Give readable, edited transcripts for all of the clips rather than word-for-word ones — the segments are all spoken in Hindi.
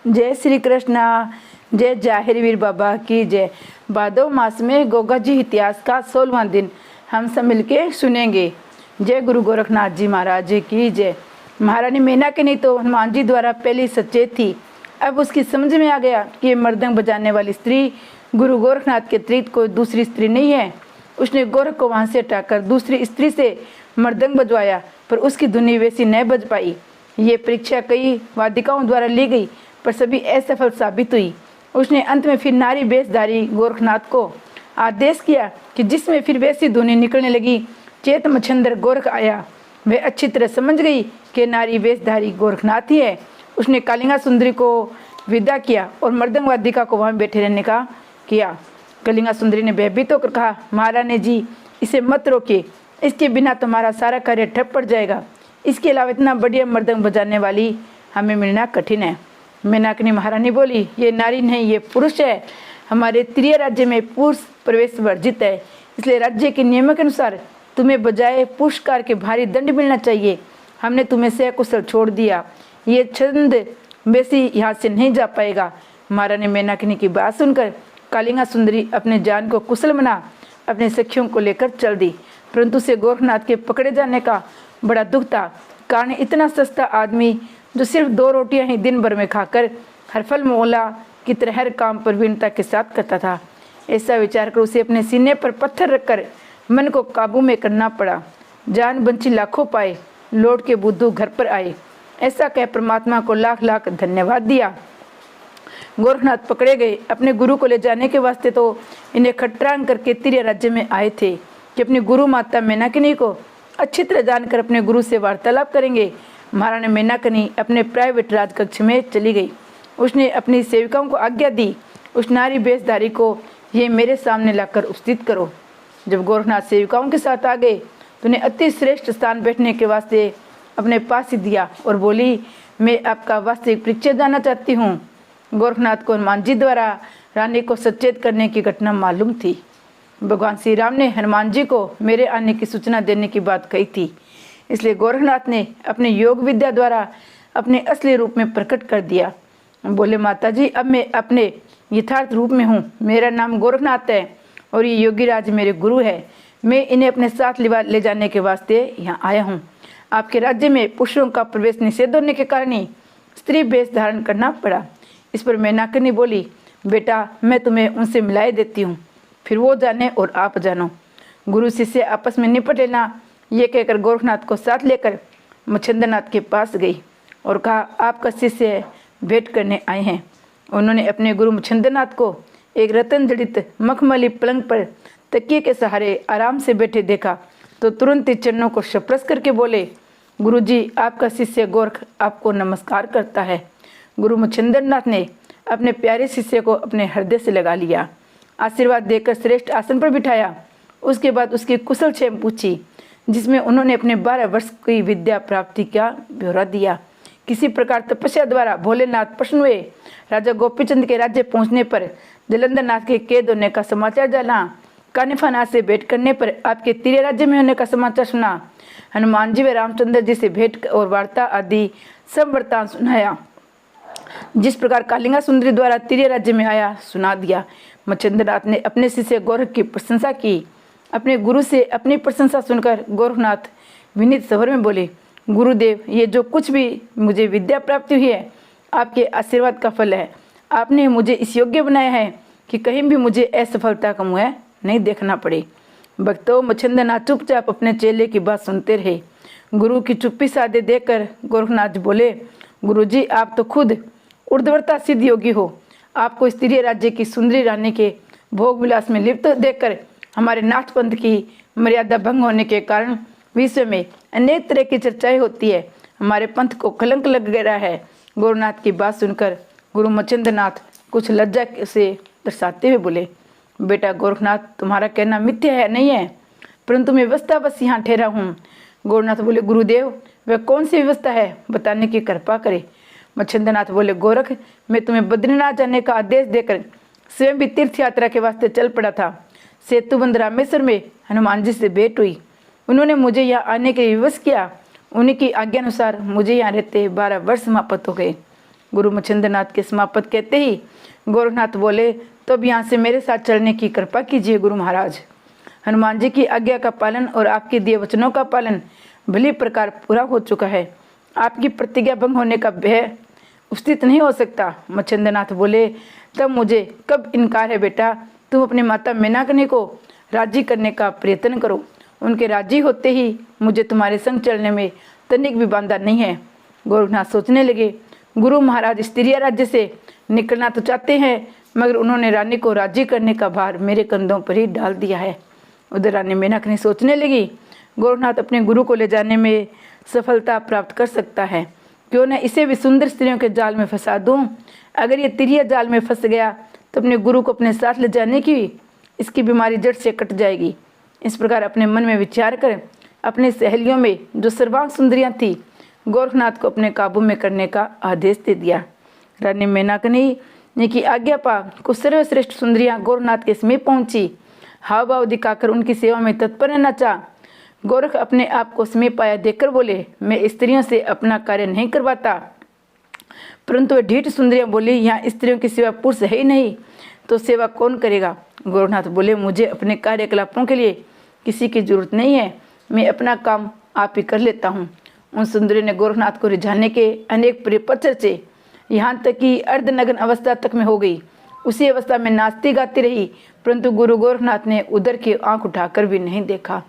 जय श्री कृष्णा। जय जाहिरवीर बाबा की जय। भादव मास में गोगा जी इतिहास का 16वां दिन हम सब मिलके सुनेंगे। जय गुरु गोरखनाथ जी महाराज की जय। महारानी मेनाकिनी तो हनुमान जी द्वारा पहले सचेत थी। अब उसकी समझ में आ गया कि ये मृदंग बजाने वाली स्त्री गुरु गोरखनाथ के अतिरिक्त कोई दूसरी स्त्री नहीं है। उसने गोरख को वहां से हटाकर दूसरी स्त्री से मृदंग बजवाया, पर उसकी धुनी वैसी न बज पाई। ये परीक्षा कई वादिकाओं द्वारा ली गई, पर सभी असफल साबित हुई। उसने अंत में फिर नारी वेशधारी गोरखनाथ को आदेश किया कि जिसमें फिर वैसी धुनी निकलने लगी। चेत मच्छंदर गोरख आया। वह अच्छी तरह समझ गई कि नारी वेशधारी गोरखनाथ ही है। उसने कालिंगा सुंदरी को विदा किया और मृदंग वादिका को वहां बैठे रहने का किया। कलिंगा सुंदरी ने भयभीत होकर कहा, महारानी जी इसे मत रोकिए, इसके बिना तुम्हारा सारा कार्य ठप पड़ जाएगा। इसके अलावा इतना बढ़िया मृदंग बजाने वाली हमें मिलना कठिन है। मेनाकिनी महारानी बोली, ये नारी नहीं, ये पुरुष है। हमारे त्रिय राज्य में पुरुष प्रवेश वर्जित है, इसलिए राज्य के नियमों के अनुसार तुम्हें बजाय पुरस्कार के भारी दंड मिलना चाहिए। हमने तुम्हें सकुशल छोड़ दिया, ये छंद वैसी यहाँ से नहीं जा पाएगा। महारानी मेनाकिनी की बात सुनकर कालिंगा सुंदरी अपने जान को कुशल बना अपने सखियों को लेकर चल दी, परंतु उसे गोरखनाथ के पकड़े जाने का बड़ा दुख था। कारण इतना सस्ता आदमी जो सिर्फ 2 रोटियां ही दिन भर में खाकर हर फल मोला की तरह हर काम प्रवीणता के साथ करता था। ऐसा विचार कर उसे अपने सीने पर पत्थर रखकर मन को काबू में करना पड़ा। जान बंची लाखों पाए, लौट के बुद्धू घर पर आए। ऐसा कह परमात्मा को लाख लाख धन्यवाद दिया। गोरखनाथ पकड़े गए। अपने गुरु को ले जाने के वास्ते तो इन्हें खट्रांग करके त्रिय राज्य में आए थे कि अपनी गुरु माता मेनाकिनी को अच्छी तरह जानकर अपने गुरु से वार्तालाप करेंगे। महारानी मेनाकिनी अपने प्राइवेट राजकक्ष में चली गई। उसने अपनी सेविकाओं को आज्ञा दी, उस नारी बेशधारी को ये मेरे सामने लाकर उपस्थित करो। जब गोरखनाथ सेविकाओं के साथ आ गए तो उन्हें अति श्रेष्ठ स्थान बैठने के वास्ते अपने पास ही दिया और बोली, मैं आपका वास्तविक परिचय जानना चाहती हूँ। गोरखनाथ को हनुमान जी द्वारा रानी को सचेत करने की घटना मालूम थी। भगवान श्री राम ने हनुमान जी को मेरे आने की सूचना देने की बात कही थी, इसलिए गोरखनाथ ने अपने योग विद्या द्वारा अपने असली रूप में प्रकट कर दिया। बोले, माता जी अब मैं अपने यथार्थ रूप में हूँ। मेरा नाम गोरखनाथ है और ये योगीराज मेरे गुरु है। मैं इन्हें अपने साथ ले जाने के वास्ते यहाँ आया हूँ। आपके राज्य में पुरुषों का प्रवेश निषेध होने के कारण ही स्त्री वेश धारण करना पड़ा। इस पर मेनाकिनी बोली, बेटा मैं तुम्हें उनसे मिलाए देती हूँ, फिर वो जाने और आप जानो। गुरु शिष्य आपस में निपट लेना, ये कहकर गोरखनाथ को साथ लेकर मच्छंद्रनाथ के पास गई और कहा, आपका शिष्य भेंट करने आए हैं। उन्होंने अपने गुरु मच्छंद्रनाथ को एक रतन जड़ित मखमली पलंग पर तकिए के सहारे आराम से बैठे देखा तो तुरंत ही चरणों को स्पर्श करके बोले, गुरुजी आपका शिष्य गोरख आपको नमस्कार करता है। गुरु मच्छंद्रनाथ ने अपने प्यारे शिष्य को अपने हृदय से लगा लिया, आशीर्वाद देकर श्रेष्ठ आसन पर बिठाया। उसके बाद उसकी कुशल क्षेम पूछी, जिसमें उन्होंने अपने 12 वर्ष की विद्या प्राप्ति का ब्यौरा दिया। किसी प्रकार तपस्या द्वारा भोलेनाथ प्रसन्न हुए। राजा गोपीचंद के राज्य पहुंचने पर जलंधरनाथ के कैद होने का समाचार जाना। कानिफानाथ से भेंट करने पर आपके त्रिय राज्य में होने का समाचार सुना। हनुमान जी व रामचंद्र जी से भेंट और वार्ता आदि सब वृत्तांत सुनाया। जिस प्रकार कालिंगा सुंदरी द्वारा त्रिय राज्य में आया सुना दिया। मच्छंद्रनाथ ने अपने शिष्य गोरख की प्रशंसा की। अपने गुरु से अपनी प्रशंसा सुनकर गोरखनाथ विनीत स्वर में बोले, गुरुदेव ये जो कुछ भी मुझे विद्या प्राप्ति हुई है आपके आशीर्वाद का फल है। आपने मुझे इस योग्य बनाया है कि कहीं भी मुझे असफलता का मुँह नहीं देखना पड़े। भक्तों, मच्छंद्रनाथ चुपचाप अपने चेले की बात सुनते रहे। गुरु की चुप्पी साधे देखकर गोरखनाथ बोले, गुरुजी आप तो खुद ऊर्ध्वता सिद्ध योगी हो। आपको स्त्रीय राज्य की सुंदरी रानी के भोग विलास में लिप्त देखकर हमारे नाथ पंथ की मर्यादा भंग होने के कारण विश्व में अनेक तरह की चर्चाएं होती है। हमारे पंथ को कलंक लग गया है। गोरखनाथ की बात सुनकर गुरु मच्छंद्रनाथ कुछ लज्जा से दर्शाते हुए बोले, बेटा गोरखनाथ तुम्हारा कहना मिथ्या है नहीं है, परंतु मैं व्यवस्था बस यहाँ ठहरा हूँ। गोरखनाथ बोले, गुरुदेव वह कौन सी व्यवस्था है बताने की कृपा करे। मच्छंद्रनाथ बोले, गोरख मैं तुम्हें बद्रीनाथ जाने का आदेश देकर स्वयं भी तीर्थ यात्रा के वास्ते चल पड़ा था। सेतुबंध रामेश्वर में हनुमान जी से भेंट हुई। उन्होंने मुझे यहाँ आने के लिए विवश किया। उन्हीं की आज्ञा अनुसार मुझे यहाँ रहते 12 वर्ष समाप्त हो गए। गुरु मच्छिंद्रनाथ के समापत कहते ही गोरखनाथ बोले, तो अब यहाँ से मेरे साथ चलने की कृपा कीजिए गुरु महाराज। हनुमान जी की आज्ञा का पालन और आपके दिए वचनों का पालन भली प्रकार पूरा हो चुका है। आपकी प्रतिज्ञा भंग होने का भय उपस्थित नहीं हो सकता। मच्छिंद्रनाथ बोले, तब मुझे कब इनकार है बेटा? तुम अपनी माता मेनाकनी को राजी करने का प्रयत्न करो। उनके राजी होते ही मुझे तुम्हारे संग चलने में तनिक भी बांधा नहीं है। गोरखनाथ सोचने लगे, गुरु महाराज स्त्रीय राज्य से निकलना तो चाहते हैं, मगर उन्होंने रानी को राजी करने का भार मेरे कंधों पर ही डाल दिया है। उधर रानी मेनका सोचने लगी, गोरखनाथ अपने गुरु को ले जाने में सफलता प्राप्त कर सकता है, क्यों न इसे भी सुंदर स्त्रियों के जाल में फंसा दूं। अगर ये तिरिया जाल में फंस गया तो अपने गुरु को अपने साथ ले जाने की इसकी बीमारी जड़ से कट जाएगी। इस प्रकार अपने मन में विचार कर अपने सहेलियों में जो सर्वांग सुंदरियां थी, गोरखनाथ को अपने काबू में करने का आदेश दे दिया। रानी मेनका ने की आज्ञा पा कुछ सर्वश्रेष्ठ सुंदरियां गोरखनाथ के समीप पहुंची। हाव भाव दिखाकर उनकी सेवा में तत्पर रहना चाह। गोरख अपने आप को समीप आया देखकर बोले, मैं स्त्रियों से अपना कार्य नहीं करवाता। परंतु ढीठ सुंदरियां बोली, यहाँ स्त्रियों की सेवा पुरुष है ही नहीं, तो सेवा कौन करेगा? गोरखनाथ बोले, मुझे अपने कार्यकलापों के लिए किसी की जरूरत नहीं है, मैं अपना काम आप ही कर लेता हूँ। उन सुंदरियों ने गोरखनाथ को रिझाने के अनेक प्रयत्न रचे, यहाँ तक कि अर्धनग्न अवस्था तक में हो गई। उसी अवस्था में नाचती गाती रही, परंतु गुरु गोरखनाथ ने उधर की आंख उठाकर भी नहीं देखा।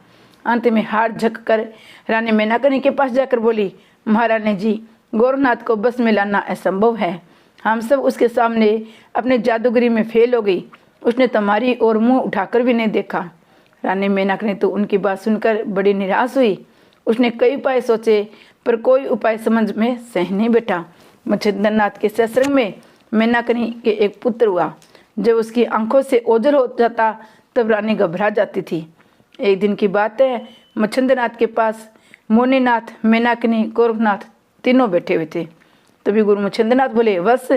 अंत में हार झक कर रानी मेनका के पास जाकर बोली, महारानी जी, गोरखनाथ को बस में लाना असंभव है। हम सब उसके सामने अपने जादूगरी में फेल हो गई। उसने तुम्हारी ओर मुंह उठाकर भी नहीं देखा। रानी मेनका ने तो उनकी बात सुनकर बड़ी निराश हुई। उसने कई उपाय सोचे, पर कोई उपाय समझ में सह नहीं बैठा। मच्छिंद्रनाथ के सत्संग में मेनका के एक पुत्र हुआ। जब उसकी आंखों से ओझल हो जाता तब रानी घबरा जाती थी। एक दिन की बात है, मच्छिंद्रनाथ के पास मोनीनाथ, मेनका, गोरखनाथ तीनों बैठे हुए थे। तभी गुरु मच्छिंद्रनाथ बोले, बस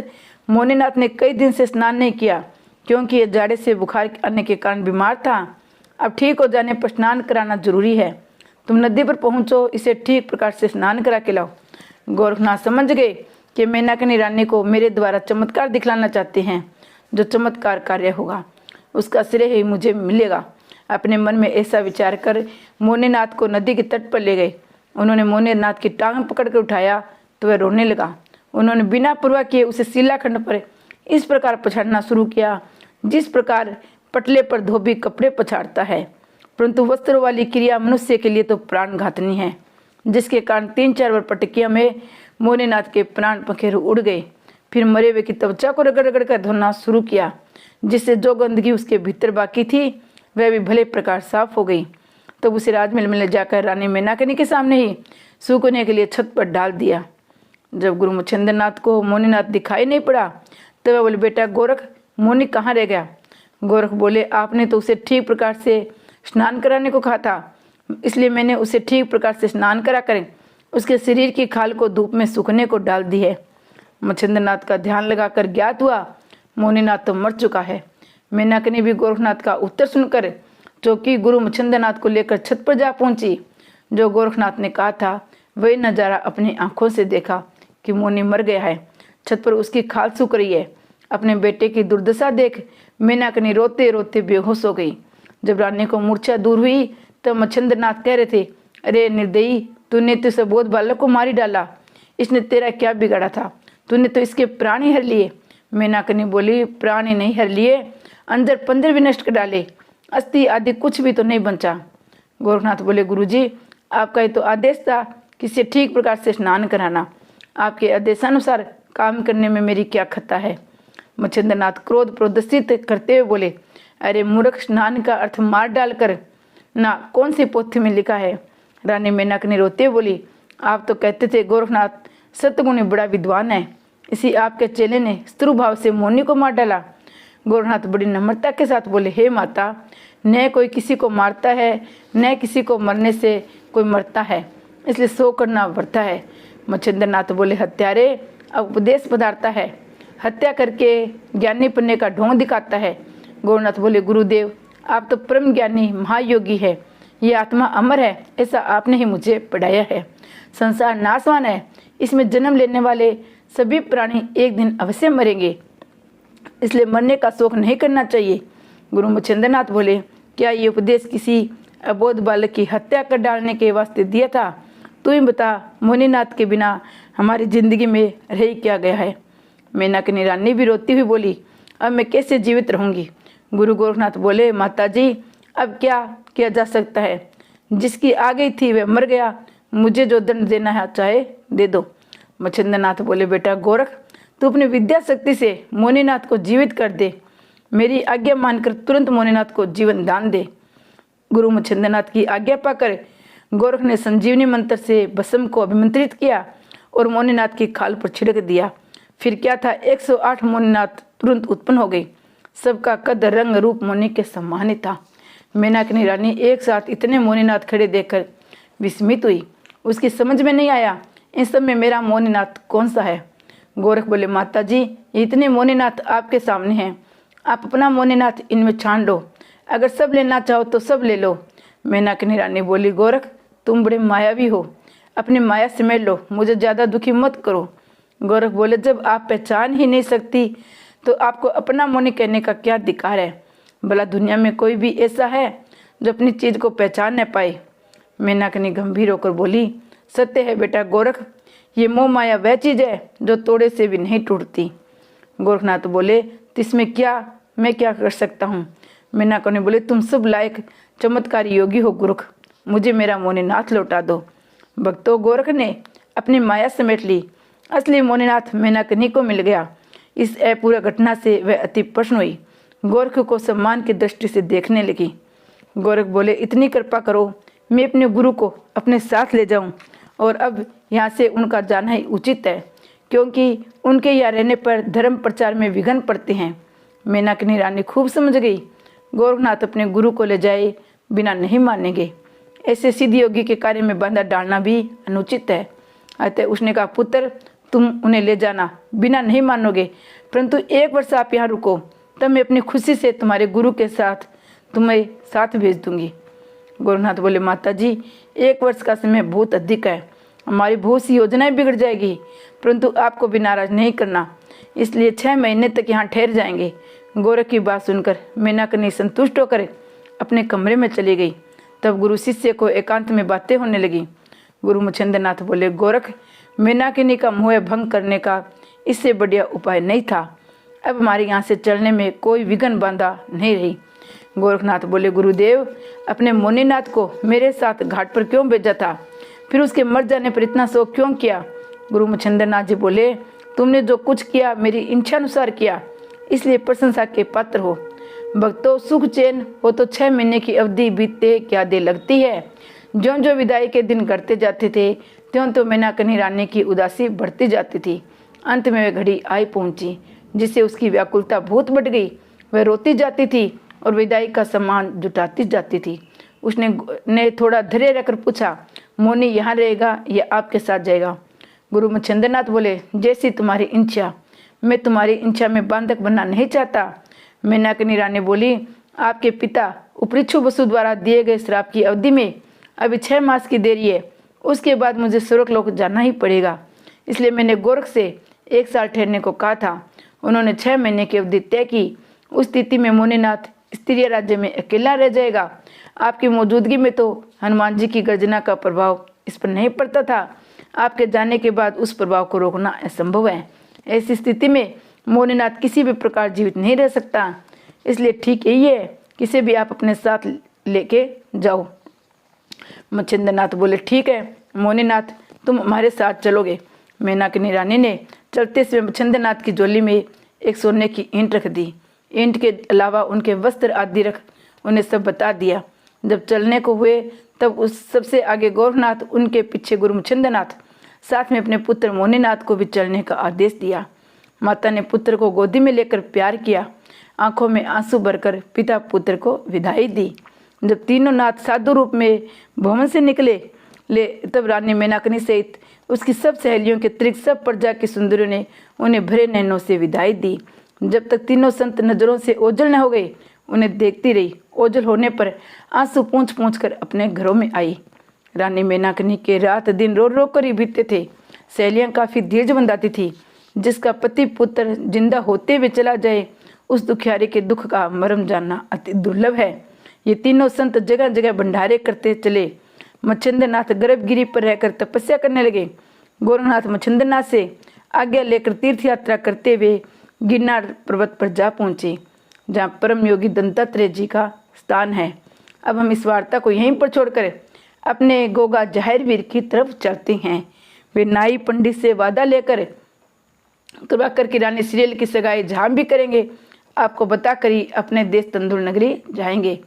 मोनीनाथ ने कई दिन से स्नान नहीं किया, क्योंकि ये जाड़े से बुखार आने के कारण बीमार था। अब ठीक हो जाने पर स्नान कराना जरूरी है। तुम नदी पर पहुंचो, इसे ठीक प्रकार से स्नान करा के लाओ। गोरखनाथ समझ गए कि मेनका रानी को मेरे द्वारा चमत्कार दिखलाना चाहते हैं। जो चमत्कार कार्य होगा उसका श्रेय ही मुझे मिलेगा। अपने मन में ऐसा विचार कर मोनीनाथ को नदी के तट पर ले गए। उन्होंने मोनीनाथ की टांग पकड़कर उठाया तो वह रोने लगा। उन्होंने बिना परवाह किए उसे शिलाखंड पर इस प्रकार पछाड़ना शुरू किया, जिस प्रकार पटले पर धोबी कपड़े पछाड़ता है। परंतु वस्त्रों वाली क्रिया मनुष्य के लिए तो प्राण घातनी है, जिसके कारण 3-4 बार पटकिया में मोनीनाथ के प्राण पखेरु उड़ गए। फिर मरे हुए की त्वचा को रगड़ रगड़ कर धोना शुरू किया, जिससे जो गंदगी उसके भीतर बाकी थी वह भी भले प्रकार साफ हो गई। तब उसे राजमहल में ले जाकर रानी मेनका के सामने ही सूखने के लिए छत पर डाल दिया। जब गुरु मच्छिंद्रनाथ को मोनीनाथ दिखाई नहीं पड़ा तब वह बोले, बेटा गोरख, मोनी कहाँ रह गया? गोरख बोले, आपने तो उसे ठीक प्रकार से स्नान कराने को कहा था, इसलिए मैंने उसे ठीक प्रकार से स्नान करा कर उसके शरीर की खाल को धूप में सूखने को डाल दी है। मच्छिंद्रनाथ का ध्यान लगाकर ज्ञात हुआ मोनीनाथ तो मर चुका है। मेनका ने भी गोरखनाथ का उत्तर सुनकर चौकी गुरु मच्छिंद्रनाथ को लेकर छत पर जा पहुंची। जो गोरखनाथ ने कहा था वही नजारा अपनी आंखों से देखा कि मोनी मर गया है, छत पर उसकी खाल सूख रही है। अपने बेटे की दुर्दशा देख मेनका रोते रोते बेहोश हो गई। जब रानी को मूर्छा दूर हुई तब मच्छिंद्रनाथ कह रहे थे, अरे निर्दयी, तूने तो इस अबोध बालक को मारी डाला। इसने तेरा क्या बिगाड़ा था? तूने तो इसके प्राण ही हर लिए। मेनका बोली, प्राण ही नहीं हर लिए, अंदर पंदर भी नष्ट कर डाले, अस्थि आदि कुछ भी तो नहीं बचा। गोरखनाथ बोले, गुरुजी, आपका ये तो आदेश था कि इसे ठीक प्रकार से स्नान कराना। आपके आदेशानुसार काम करने में मेरी क्या खता है? मच्छिंद्रनाथ क्रोध प्रदर्शित करते हुए बोले, अरे मूर्ख, स्नान का अर्थ मार डालकर ना कौन सी पोथी में लिखा है? रानी मेनका रोते बोली, आप तो कहते थे गोरखनाथ सतगुणी बड़ा विद्वान है, इसी आपके चेले ने स्त्रु भाव से मोनी को मार डाला। गोरखनाथ बड़ी नम्रता के साथ बोले, हे माता, न कोई किसी को मारता है, न किसी को मरने से कोई मरता है, इसलिए सो करना वर्ता है। मच्छिंद्रनाथ बोले, हत्यारे, अब उपदेश पधारता है, हत्या करके ज्ञानी बनने का ढोंग दिखाता है। गोरखनाथ बोले, गुरुदेव, आप तो परम ज्ञानी महायोगी है, ये आत्मा अमर है, ऐसा आपने ही मुझे पढ़ाया है। संसार नाशवान है, इसमें जन्म लेने वाले सभी प्राणी एक दिन अवश्य मरेंगे, इसलिए मरने का शोक नहीं करना चाहिए। गुरु मच्छिंद्रनाथ बोले, क्या ये उपदेश किसी अबोध बालक की हत्या कर डालने के वास्ते दिया था? तू ही बता, मुनिनाथ के बिना हमारी जिंदगी में रह क्या गया है। मेनकानी रानी भी रोती हुई बोली, अब मैं कैसे जीवित रहूंगी? गुरु गोरखनाथ बोले, माता जी अब क्या किया जा सकता है? जिसकी आ गई थी वह मर गया, मुझे जो दंड देना है चाहे दे दो। मच्छिंद्रनाथ बोले, बेटा गोरख, तू अपनी विद्या शक्ति से मुनिनाथ को जीवित कर दे। मेरी आज्ञा मानकर तुरंत मुनिनाथ को जीवन दान दे। गुरु मच्छिंद्रनाथ की आज्ञा पाकर गोरख ने संजीवनी मंत्र से भस्म को अभिमंत्रित किया और मुनिनाथ की खाल पर छिड़क दिया। फिर क्या था, 108 मुनिनाथ तुरंत उत्पन्न हो गए। सबका कद रंग रूप मुनि के समान ही था। मेनकानी रानी एक साथ इतने मुनिनाथ खड़े देखकर विस्मित हुई। उसकी समझ में नहीं आया, इन सब में मेरा मुनिनाथ कौन सा है? गोरख बोले, माता जी इतने मुनिनाथ आपके सामने हैं, आप अपना मुनिनाथ इनमें छान लो, अगर सब लेना चाहो तो सब ले लो। मेनकानी रानी बोली, गोरख तुम बड़े मायावी हो, अपनी माया समेट लो, मुझे ज़्यादा दुखी मत करो। गोरख बोले, जब आप पहचान ही नहीं सकती तो आपको अपना मुनि कहने का क्या अधिकार है? भला दुनिया में कोई भी ऐसा है जो अपनी चीज़ को पहचान न पाए? मेनकानी गंभीर होकर बोली, सत्य है बेटा गोरख, ये मोह माया वह चीज़ है जो तोड़े से भी नहीं टूटती। गोरखनाथ बोले, इसमें क्या मैं क्या कर सकता हूँ? मेनकानी बोले, तुम सब लायक चमत्कारी योगी हो गोरख, मुझे मेरा मुनिनाथ लौटा दो। भक्तों, गोरख ने अपनी माया समेट ली। असली मुनिनाथ मेनकानी को मिल गया। इस अपूर्व घटना से वह अति प्रसन्न हुई, गोरख को सम्मान की दृष्टि से देखने लगी। गोरख बोले, इतनी कृपा करो, मैं अपने गुरु को अपने साथ ले जाऊं और अब यहाँ से उनका जाना ही उचित है, क्योंकि उनके यहाँ रहने पर धर्म प्रचार में विघ्न पड़ते हैं। मेनकानी रानी खूब समझ गई, गोरखनाथ अपने गुरु को ले जाए बिना नहीं मानेंगे। ऐसे सिद्ध योगी के कार्य में बाधा डालना भी अनुचित है। अतः उसने कहा, पुत्र तुम उन्हें ले जाना, बिना नहीं मानोगे, परंतु 1 वर्ष आप यहाँ रुको, तब मैं अपनी खुशी से तुम्हारे गुरु के साथ तुम्हें साथ भेज दूंगी। गोरखनाथ बोले, माता जी 1 वर्ष का समय बहुत अधिक है, हमारी बहुत सी योजनाएं बिगड़ जाएगी, परंतु आपको भी नाराज नहीं करना, इसलिए 6 महीने तक यहाँ ठहर जाएंगे। गोरख की बात सुनकर मेनकानी संतुष्ट होकर अपने कमरे में चली गई। तब गुरु शिष्य को एकांत में बातें होने लगी। गुरु मच्छिंद्रनाथ बोले, गोरख मेनकानी का मोह भंग करने का इससे बढ़िया उपाय नहीं था, अब हमारे यहाँ से चलने में कोई विघ्न बांधा नहीं रही। गोरखनाथ बोले, गुरुदेव अपने मुनिनाथ को मेरे साथ घाट पर क्यों भेजा था, फिर उसके मर जाने पर इतना शोक क्यों किया? गुरु मच्छिंद्रनाथ जी बोले, तुमने जो कुछ किया मेरी इच्छा अनुसार किया, इसलिए प्रशंसा के पात्र हो। भक्तों, सुख चैन हो तो 6 महीने की अवधि बीतते क्या देर लगती है। ज्यों ज्यों विदाई के दिन घटते जाते थे, त्यों तो मेनकानी रानी की उदासी बढ़ती जाती थी। अंत में वह घड़ी आई पहुंची जिससे उसकी व्याकुलता बहुत बढ़ गई। वह रोती जाती थी और विदाई का सामान जुटाती जाती थी। उसने थोड़ा धैर्य रखकर पूछा, मोनी यहाँ रहेगा या आपके साथ जाएगा? गुरु मच्छिंद्रनाथ बोले, जैसी तुम्हारी इच्छा, मैं तुम्हारी इच्छा में बांधक बनना नहीं चाहता। मेनकानी रानी बोली, आपके पिता उपरिछु वसु द्वारा दिए गए श्राप की अवधि में अभी 6 मास की देरी है, उसके बाद मुझे स्वर्गलोक जाना ही पड़ेगा, इसलिए मैंने गोरख से 1 साल ठहरने को कहा था। उन्होंने 6 महीने की अवधि तय की। उस स्थिति में मुनिनाथ स्त्रीय राज्य में अकेला रह जाएगा। आपकी मौजूदगी में तो हनुमान जी की गर्जना का प्रभाव इस पर नहीं पड़ता था, आपके जाने के बाद उस प्रभाव को रोकना असंभव है। ऐसी स्थिति में मुनिनाथ किसी भी प्रकार जीवित नहीं रह सकता, इसलिए ठीक यही है किसी भी आप अपने साथ लेके जाओ। मच्छिंद्रनाथ बोले, ठीक है मुनिनाथ, तुम हमारे साथ चलोगे। मेनकानी रानी ने चलते समय मच्छिंद्रनाथ की झोली में एक सोने की ईंट रख दी। ईंट के अलावा उनके वस्त्र आदि रख उन्हें सब बता दिया। जब चलने को हुए तब उस सबसे आगे गोरखनाथ, उनके पीछे गुरु मच्छिंद्रनाथ, साथ में अपने पुत्र मुनिनाथ को भी चलने का आदेश दिया। माता ने पुत्र को गोदी में लेकर प्यार किया, आंखों में आंसू भरकर पिता पुत्र को विदाई दी। जब तीनों नाथ साधु रूप में भवन से निकले तब रानी मेनकानी सहित उसकी सब सहेलियों के अतिरिक्त सब प्रजा की सुंदरियों ने उन्हें भरे नैनों से विदाई दी। जब तक तीनों संत नजरों से ओझल न हो गए, उन्हें देखती रही। ओझल होने पर आंसू पूंछ पूंछ कर अपने घरों में आई। रानी मेनकानी के रात दिन रो रो कर ही बीतते थे। सहेलियां काफी धीरज बंधाती थी, जिसका पति पुत्र जिंदा होते हुए चला जाए, उस दुखियारी के दुख का मर्म जानना अति दुर्लभ है। ये तीनों संत जगह जगह भंडारे करते चले। मच्छिंद्रनाथ गर्भगिरी पर रहकर तपस्या करने लगे। गोरखनाथ मच्छिंद्रनाथ से आज्ञा लेकर तीर्थ यात्रा करते हुए गिरनार पर्वत पर जा पहुंचे, जहाँ परम योगी दत्तात्रेय जी का स्थान है। अब हम इस वार्ता को यहीं पर छोड़कर अपने गोगा जाहिरवीर की तरफ चलते हैं। वे नाई पंडित से वादा लेकर कृपाकर की रानी सीरियल की सगाई जहाँ भी करेंगे, आपको बताकर ही अपने देश तंदुल नगरी जाएंगे।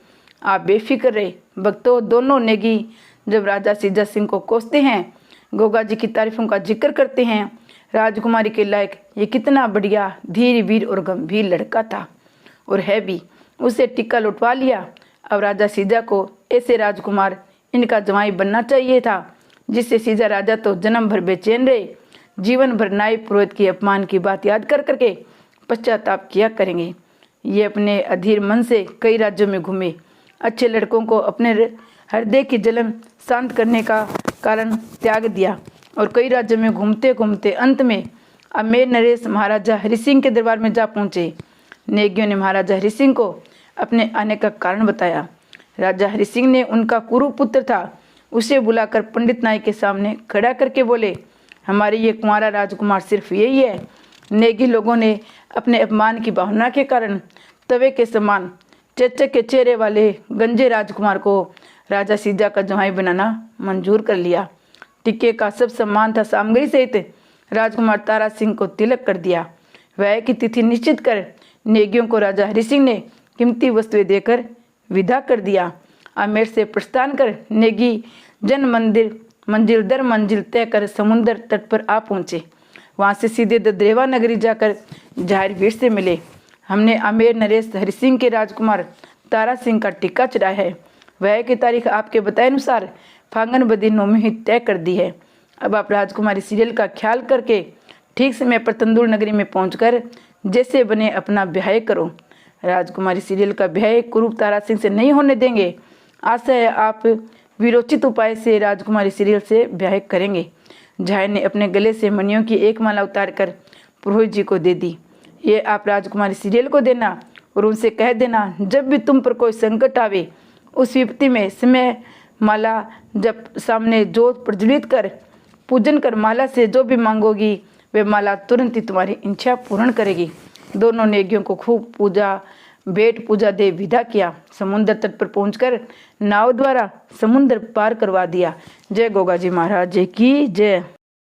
आप बेफिक्र रहे। भक्तों, दोनों नेगी जब राजा सीजा सिंह को कोसते हैं, गोगा जी की तारीफों का जिक्र करते हैं। राजकुमारी के लायक ये कितना बढ़िया, धीर, वीर और गंभीर लड़का था, और है भी। उसे टिक्का लुटवा लिया। अब राजा सीजा को ऐसे राजकुमार इनका जवाई बनना चाहिए था, जिससे सीजा राजा तो जन्म भर बेचैन रहे, जीवन भर नाई पुरोहित की अपमान की बात याद कर करके पश्चाताप किया करेंगे। ये अपने अधीर मन से कई राज्यों में घूमे, अच्छे लड़कों को अपने हृदय की जलन शांत करने का कारण त्याग दिया, और कई राज्यों में घूमते घूमते अंत में अमेर नरेश महाराजा हरि सिंह के दरबार में जा पहुँचे। नेगियों ने महाराजा हरि सिंह को अपने आने का कारण बताया। राजा हरि सिंह ने उनका कुरुपुत्र था, उसे बुलाकर पंडित नाई के सामने खड़ा करके बोले, हमारे ये कुंवारा राजकुमार सिर्फ यही है। नेगी लोगों ने अपने अपमान की भावना के कारण तवे के समान चेचक के चेहरे वाले गंजे राजकुमार को राजा सीजा का जवाई बनाना मंजूर कर लिया। टिक्के का सब सम्मान था सामग्री सहित राजकुमार तारा सिंह को तिलक कर दिया। वह की तिथि निश्चित कर नेगियों को राजा हरि सिंह ने कीमती वस्तुएं देकर विदा कर दिया। आमेर से प्रस्थान कर नेगी जन मंदिर मंजिल दर मंजिल तय कर समुद्र तट पर आ पहुंचे। वहां से सीधे ददरेवा नगरी जाकर जाहिरवीर से मिले। हमने आमेर नरेश हरि सिंह के राजकुमार तारा सिंह का टिक्का चढ़ाया है। वह की तारीख आपके बताए अनुसार फागन बदी नौमी ही तय कर दी है। अब आप राजकुमारी सीरियल का ख्याल करके ठीक समय पर तंदूर नगरी में पहुंचकर जैसे बने अपना ब्याह करो। राजकुमारी सीरियल का ब्याह कुरूप तारा सिंह से नहीं होने देंगे। आशा है आप वीरोचित उपाय से राजकुमारी सीरियल से ब्याह करेंगे। झाय ने अपने गले से मणियों की एक माला उतार कर पुरोहित जी को दे दी। ये आप राजकुमारी सीरियल को देना और उनसे कह देना, जब भी तुम पर कोई संकट आवे, उस विपत्ति में समय माला जब सामने जोत प्रज्वलित कर पूजन कर माला से जो भी मांगोगी, वे माला तुरंत ही तुम्हारी इच्छा पूर्ण करेगी। दोनों नेगियों को खूब पूजा भेंट पूजा दे विदा किया। समुद्र तट पर पहुंचकर नाव द्वारा समुद्र पार करवा दिया। जय गोगा जी महाराज की जय।